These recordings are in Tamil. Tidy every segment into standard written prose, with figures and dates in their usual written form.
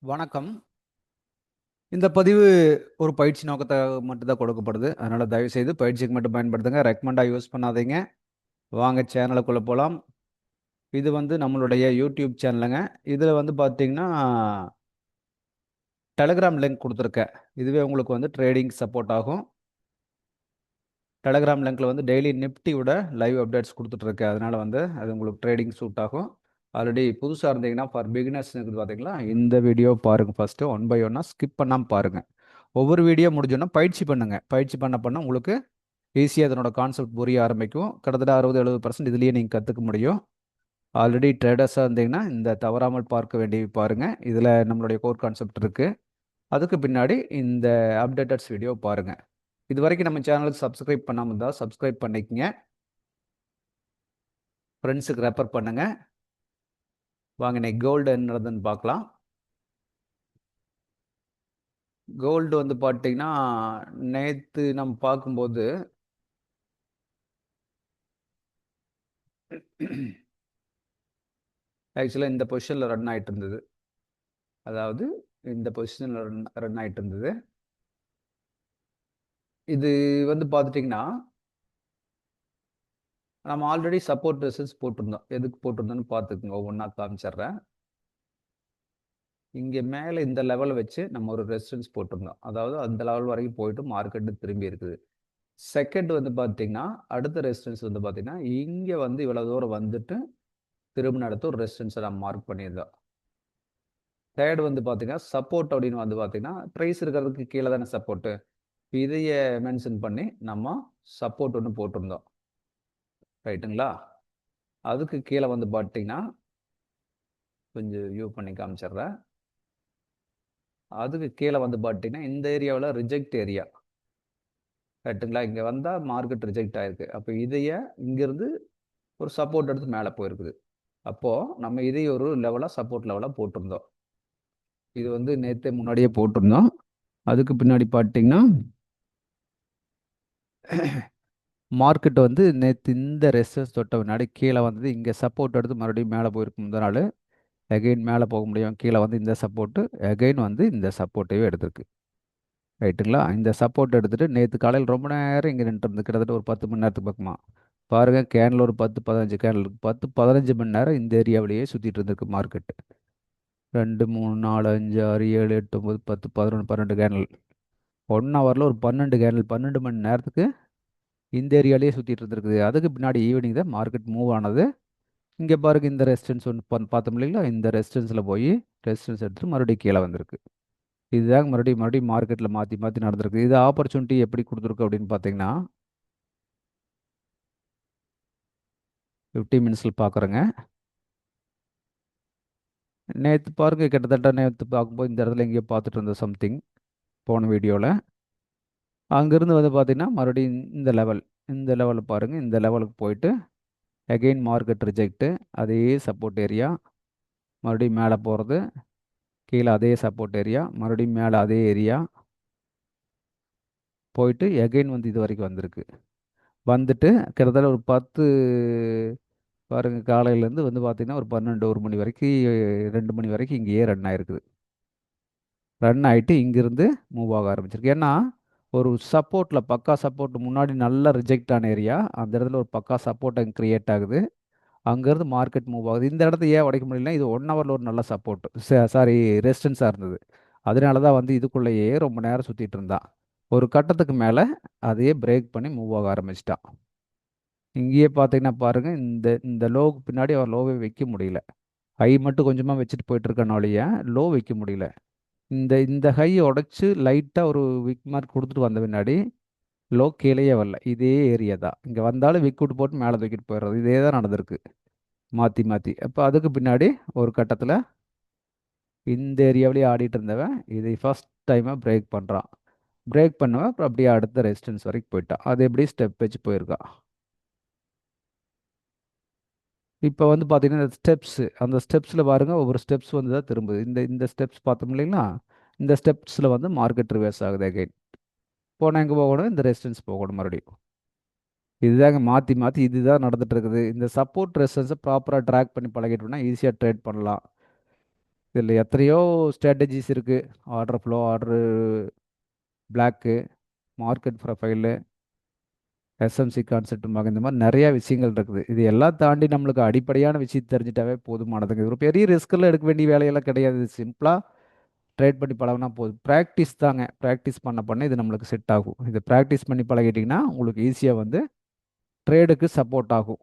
வணக்கம். இந்த பதிவு ஒரு பயிற்சி நோக்கத்துக்காக மட்டும் தான் கொடுக்கப்படுது. அதனால தயவுசெய்து பயிற்சிக்கு மட்டும் பயன்படுத்துங்க. ரெக்கமெண்டா யூஸ் பண்ணாதீங்க. வாங்க சேனலுக்குள்ள போலாம். இது வந்து நம்மளுடைய யூடியூப் சேனலுங்க. இதில வந்து பார்த்தீங்கன்னா, டெலகிராம் லிங்க் குடுத்துருக்கேன். இதுவே உங்களுக்கு வந்து ட்ரேடிங் சப்போர்ட் ஆகும். டெலகிராம் லிங்க்ல வந்து டெய்லி நிஃப்டியோட லைவ் அப்டேட்ஸ் குடுத்துட்டுருக்கேன். அதனால வந்து அது உங்களுக்கு ட்ரேடிங் சூட் ஆகும். ஆல்ரெடி புதுசா இருந்தீங்கன்னா, ஃபார் பிகினர்ஸ் இருக்குது பார்த்தீங்களா? இந்த வீடியோ பாருங்க ஃபர்ஸ்ட்டு ஒன் பை ஒன்னா ஸ்கிப் பண்ணாம பாருங்க. ஒவ்வொரு வீடியோ முடிஞ்சோன்னா பயிற்சி பண்ணுங்க. பயிற்சி பண்ண உங்களுக்கு ஈஸியா இதனோட கான்செப்ட் புரிய ஆரம்பிக்கும். கிட்டத்தட்ட 60, 70% இதுலயே நீங்க கத்துக்க முடியும். ஆல்ரெடி ட்ரேடர்ஸா இருந்தீங்கன்னா, இந்த தவறாமல் பார்க்க வேண்டியவை பாருங்க. இதுல நம்மளுடைய கோர் கான்செப்ட் இருக்கு. அதுக்கு பின்னாடி இந்த அப்டேட்டட்ஸ் வீடியோ பாருங்க. இதுவரைக்கும் நம்ம சேனலுக்கு சப்ஸ்கிரைப் பண்ணாம இருந்தா சப்ஸ்கிரைப் பண்ணிக்கங்க. ஃப்ரெண்ட்ஸுக்கு ரெஃபர் பண்ணுங்க. வாங்க இன்னைக்கு கோல்டு என்ன நடந்ததுன்னு பார்க்கலாம். கோல்டு வந்து பார்த்தீங்கன்னா, நேத்து நம்ம பார்க்கும்போது ஆக்சுவலா இந்த பொசிஷன்ல ரன் ஆயிட்டு இருந்தது. அதாவது இந்த பொசிஷன்ல ரன் ரன் ஆயிட்டு இருந்தது. இது வந்து பார்த்துட்டீங்கன்னா, நம்ம ஆல்ரெடி சப்போர்ட் ரெசிஸ்டன்ஸ் போட்டிருந்தோம். எதுக்கு போட்டிருந்தோம்னு பார்த்துக்கங்க. ஒவ்வொன்னா காமிச்சிடுறேன். இங்க மேல இந்த லெவல வச்சு நம்ம ஒரு ரெசிஸ்டன்ஸ் போட்டிருந்தோம். அதாவது அந்த லெவல் வரைக்கும் போயிட்டு மார்க்கெட் திரும்பி இருக்குது. செகண்ட் வந்து பார்த்தீங்கன்னா, அடுத்த ரெசிஸ்டன்ஸ் வந்து பார்த்தீங்கன்னா, இங்க வந்து இவ்வளவு தூரம் வந்துட்டு திரும்பின இடத்த ஒரு ரெசிஸ்டன்ஸ நம்ம மார்க் பண்ணியிருந்தோம். தேர்ட் வந்து பார்த்தீங்கன்னா, சப்போர்ட் அப்படின்னு வந்து பார்த்தீங்கன்னா, பிரைஸ் இருக்கிறதுக்கு கீழ தானே சப்போர்ட். இதைய மென்ஷன் பண்ணி நம்ம சப்போர்ட் ஒண்ணு போட்டிருந்தோம். ரைட்டுங்களா? அதுக்கு கீழ வந்து பார்த்தீங்கன்னா, கொஞ்சம் வியூ பண்ணி காமிச்சிடுறேன். அதுக்கு கீழ வந்து பார்த்தீங்கன்னா, இந்த ஏரியாவுல ரிஜெக்ட் ஏரியா. ரைட்டுங்களா? இங்க வந்தா மார்க்கெட் ரிஜெக்ட் ஆயிருக்கு. அப்ப இதைய இங்கிருந்து ஒரு சப்போர்ட் எடுத்து மேல போயிருக்குது. அப்போ நம்ம இதைய ஒரு லெவலா சப்போர்ட் லெவலா போட்டிருந்தோம். இது வந்து நேத்தே முன்னாடியே போட்டிருந்தோம். அதுக்கு பின்னாடி பார்த்தீங்கன்னா, மார்க்கெட் வந்து நேத்து இந்த ரெசிஸ்டன்ஸ் தொட்ட பின்னாடி கீழ வந்தது. இங்க சப்போர்ட் எடுத்து மறுபடியும் மேல போயிருக்கும் முந்தா நாளு. அகைன் மேல போக முடியும். கீழ வந்து இந்த சப்போர்ட், அகைன் வந்து இந்த சப்போர்ட்டையும் எடுத்திருக்கு. ரைட்டுங்களா? இந்த சப்போர்ட் எடுத்துட்டு நேத்து காலையில ரொம்ப நேரம் இங்க நின்னுட்டு கிட்டத்தட்ட ஒரு 10 மணி நேரத்துக்கு பக்கமா. பாருங்க கேன்ல ஒரு 10, 15 கேன்ல் இருக்கு. 10, 15 மணி நேரம் இந்த ஏரியாவிலேயே சுத்திட்டு இருந்திருக்கு மார்க்கெட். 2, 3, 4, 5, 6, 7, 8, 9, 10, 11, 12 கேனல். 1 ஹவர்ல ஒரு 12 கேனல், 12 மணி நேரத்துக்கு இந்த ஏரியாலேயே சுத்திட்டு இருந்திருக்குது. அதுக்கு பின்னாடி ஈவினிங் தான் மார்க்கெட் மூவ் ஆனது. இங்க பாருங்க இந்த ரெசிஸ்டன்ஸ் ஒண்ணு பார்த்தோம் இல்லைங்களா? இந்த ரெசிஸ்டன்ஸ்ல போய் ரெசிஸ்டன்ஸ் எடுத்துட்டு மறுபடியும் கீழ வந்திருக்கு. இதுதாங்க மறுபடியும் மறுபடியும் மார்க்கெட்ல மாத்தி மாத்தி நடந்திருக்கு. இது ஆப்பர்ச்சுனிட்டி எப்படி குடுத்துருக்கு அப்படின்னு பார்த்தீங்கன்னா, 50 மினிட்ஸ்ல பார்க்குறேங்க. நேத்து பாருங்க கிட்டத்தட்ட நேத்து பார்க்கும்போது இந்த இடத்துல எங்கேயோ பார்த்துட்டு இருந்தோம் சம்திங் போன வீடியோல. அங்கிருந்து வந்து பார்த்தீங்கன்னா, மறுபடியும் இந்த லெவல் இந்த லெவல் பாருங்க. இந்த லெவலுக்கு போயிட்டு அகைன் மார்க்கெட் ரிஜெக்ட். அதே சப்போர்ட் ஏரியா. மறுபடியும் மேலே போறது. கீழ அதே சப்போர்ட் ஏரியா. மறுபடியும் மேலே அதே ஏரியா. போயிட்டு எகைன் வந்து இது வரைக்கும் வந்திருக்கு. வந்துட்டு கிட்டத்தட்ட ஒரு 10 பாருங்க காலையிலேருந்து வந்து பார்த்தீங்கன்னா, ஒரு 12, 1 மணி வரைக்கும் 2 மணி வரைக்கும் இங்கேயே ரன் ஆயிருக்குது. ரன் ஆயிட்டு இங்கிருந்து மூவ் ஆக ஆரம்பிச்சிருக்கு. ஏன்னா, ஒரு சப்போர்ட்ல பக்கா சப்போர்ட் முன்னாடி நல்லா ரிஜெக்ட் ஆன ஏரியா. அந்த இடத்துல ஒரு பக்கா சப்போர்ட் அங்க கிரியேட் ஆகுது. அங்கேருந்து மார்க்கெட் மூவ் ஆகுது. இந்த இடத்த ஏன் உடைக்க முடியலன்னா, இது 1 ஹவர்ல ஒரு நல்ல சப்போர்ட். சாரி ரெசிஸ்டன்ஸா இருந்தது. அதனால தான் வந்து இதுக்குள்ளேயே ரொம்ப நேரம் சுத்திட்டு இருந்தான். ஒரு கட்டத்துக்கு மேல அதையே பிரேக் பண்ணி மூவ் ஆக ஆரம்பிச்சுட்டான். இங்கேயே பார்த்தீங்கன்னா பாருங்க, இந்த இந்த லோவுக்கு பின்னாடி அவர் லோவே வைக்க முடியல. ஹை மட்டும் கொஞ்சமா வச்சுட்டு போயிட்டு இருக்கனாலயே லோ வைக்க முடியல. இந்த இந்த ஹை உடைச்சு லைட்டா ஒரு விக் மார்க் குடுத்துட்டு வந்த பின்னாடி லோ கீழயே வரல. இதே ஏரியா தான். இங்க வந்தாலும் விக் விட்டு போட்டு மேல தூக்கிட்டு போயிடுறது. இதே தான் நடந்திருக்கு. மாத்தி மாத்தி. அப்ப அதுக்கு பின்னாடி ஒரு கட்டத்துல இந்த ஏரியாவிலேயே ஆடிட்டு இருந்தவன் இதை ஃபர்ஸ்ட் டைமா பிரேக் பண்றான். பிரேக் பண்ணவன் அப்புறம் அப்படியே அடுத்த ரெசிஸ்டன்ஸ் வரைக்கும் போயிட்டான். அது எப்படி ஸ்டெப் வச்சு போயிருக்கான். இப்போ வந்து பார்த்தீங்கன்னா இந்த ஸ்டெப்ஸ் அந்த ஸ்டெப்ஸில் பாருங்க ஒவ்வொரு ஸ்டெப்ஸ் வந்து தான் திரும்புது. இந்த இந்த ஸ்டெப்ஸ் பார்த்தோம் இல்லைங்களா? இந்த ஸ்டெப்ஸில் வந்து மார்க்கெட் ரிவர்ஸ் ஆகுது அகைன். போனால் எங்கே போகணும்? இந்த ரெசிஸ்டன்ஸ் போகணும் மறுபடியும். இதுதாங்க மாற்றி மாற்றி இதுதான் நடந்துட்டு இருக்குது. இந்த சப்போர்ட் ரெசிஸ்டன்ஸை ப்ராப்பராக ட்ராக் பண்ணி பழகிட்டோம்னா ஈஸியாக ட்ரேட் பண்ணலாம். இதில் எத்தனையோ ஸ்ட்ராட்டஜிஸ் இருக்குது. Order flow, order block, market profile, SMC கான்செப்ட்பாங்க. இந்த மாதிரி நிறைய விஷயங்கள் இருக்குது. இது எல்லாம் தாண்டி நம்மளுக்கு அடிப்படையான விஷயம் தெரிஞ்சிட்டாவே போதுமானதுங்க. இது ஒரு பெரிய ரிஸ்க்கெல்லாம் எடுக்க வேண்டிய வேலையெல்லாம் கிடையாது. சிம்பிளாக ட்ரேட் பண்ணி பழகுனா போதும். ப்ராக்டிஸ் தாங்க. ப்ராக்டிஸ் பண்ண பண்ண இது நம்மளுக்கு செட் ஆகும். இது ப்ராக்டிஸ் பண்ணி பழகிட்டிங்கன்னா உங்களுக்கு ஈஸியாக வந்து ட்ரேடுக்கு சப்போர்ட் ஆகும்.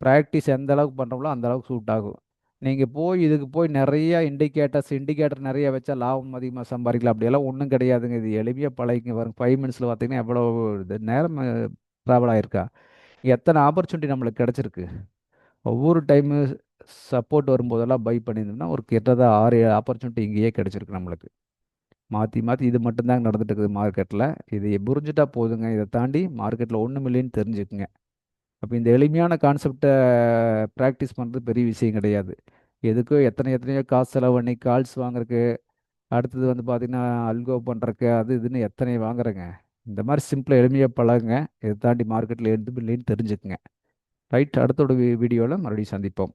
ப்ராக்டிஸ் எந்த அளவுக்கு பண்ணுறோங்களோ அந்த அளவுக்கு சூட் ஆகும். நீங்கள் போய் இதுக்கு போய் நிறைய இண்டிகேட்டர் நிறைய வச்சா லாபம் அதிகமாக சம்பாதிக்கலாம். அப்படியெல்லாம் ஒன்றும் கிடையாதுங்க. இது எளிமையாக பழகிங்க. வரும் 5 மினிட்ஸில் பார்த்தீங்கன்னா எவ்வளோ இது நேரம் ட்ராவல் ஆயிருக்கா. எத்தனை ஆப்பர்ச்சுனிட்டி நம்மளுக்கு கிடச்சிருக்கு. ஒவ்வொரு டைமு சப்போர்ட் வரும்போதெல்லாம் பை பண்ணியிருந்தோம்னா ஒரு கிட்டத்தட்ட 6 7 ஆப்பர்ச்சுனிட்டி இங்கேயே கிடச்சிருக்கு நம்மளுக்கு. மாற்றி மாற்றி இது மட்டும்தாங்க நடந்துட்டு இருக்குது மார்க்கெட்டில். இதை புரிஞ்சுட்டா போதுங்க. இதை தாண்டி மார்க்கெட்டில் ஒன்றும் இல்லைன்னு தெரிஞ்சுக்குங்க. அப்போ இந்த எளிமையான கான்செப்டை ப்ராக்டிஸ் பண்ணுறது பெரிய விஷயம் கிடையாது. எதுக்கோ எத்தனையோ காசு செலவு பண்ணி கால்ஸ் வாங்குறதுக்கு, அடுத்தது வந்து பார்த்திங்கன்னா அல்கோ பண்ணுறக்கு, அது இதுன்னு எத்தனை வாங்குறேங்க. இந்த மாதிரி சிம்பிளாக எளிமையாக பழகுங்க. இதை தாண்டி மார்க்கெட்டில் எதுவும் இல்லைன்னு தெரிஞ்சுக்குங்க. ரைட், அடுத்தோட வீடியோவில் மறுபடியும் சந்திப்போம்.